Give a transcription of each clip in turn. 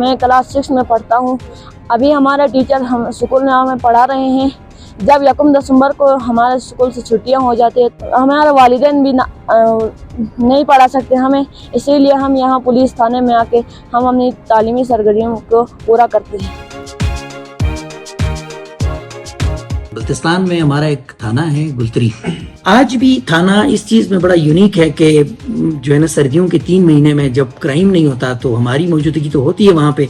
میں کلاس 6 میں پڑھتا ہوں. ابھی ہمارے ٹیچر ہم اسکول میں ہمیں پڑھا رہے ہیں. جب 1 دسمبر کو ہمارے اسکول سے چھٹیاں ہو جاتی ہیں ہمارے والدین بھی نہیں پڑھا سکتے ہمیں, اسی لیے ہم یہاں پولیس تھانے میں آ کے ہم اپنی تعلیمی سرگرمیوں کو پورا کرتے ہیں. بلتستان میں ہمارا ایک تھانہ ہے گلتری. آج بھی تھانہ اس چیز میں بڑا یونیک ہے کہ جو ہے نا سردیوں کے 3 مہینے میں جب کرائم نہیں ہوتا تو ہماری موجودگی تو ہوتی ہے وہاں پہ,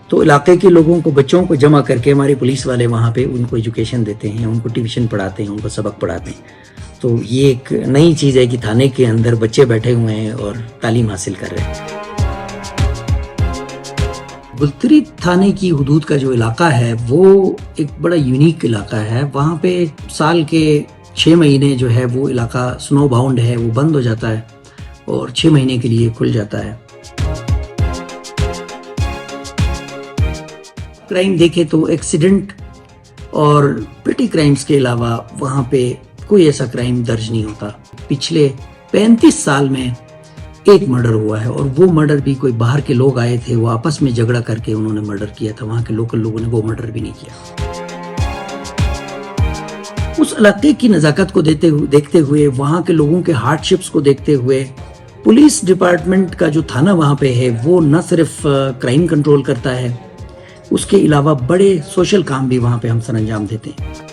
تو علاقے کے لوگوں کو بچوں کو جمع کر کے ہمارے پولیس والے وہاں پہ ان کو ایجوکیشن دیتے ہیں, ان کو ٹیوشن پڑھاتے ہیں, ان کو سبق پڑھاتے ہیں. تو یہ ایک نئی چیز ہے کہ تھانے کے اندر بچے بیٹھے ہوئے ہیں اور تعلیم حاصل کر رہے ہیں. گلتری تھانے کی حدود کا جو علاقہ ہے وہ ایک بڑا یونیک علاقہ ہے. وہاں پہ سال کے 6 مہینے جو ہے وہ علاقہ سنو باؤنڈ ہے, وہ بند ہو جاتا ہے اور 6 مہینے کے لیے کھل جاتا ہے. کرائم دیکھے تو ایکسیڈنٹ اور پیٹی کرائمز کے علاوہ وہاں پہ کوئی ایسا کرائم درج نہیں ہوتا. پچھلے 35 سال میں ایک مرڈر ہوا ہے, اور وہ مرڈر بھی کوئی باہر کے لوگ آئے تھے, وہ آپس میں جھگڑا کر کے انہوں نے مرڈر کیا تھا. وہاں کے لوکل لوگوں نے وہ مرڈر بھی نہیں کیا. اس علاقے کی نزاکت کو دیکھتے ہوئے, وہاں کے لوگوں کے ہارڈ شپس کو دیکھتے ہوئے, پولیس ڈپارٹمنٹ کا جو تھانہ وہاں پہ ہے وہ نہ صرف کرائم کنٹرول کرتا ہے, اس کے علاوہ بڑے سوشل کام بھی وہاں پہ ہم سر انجام دیتے ہیں.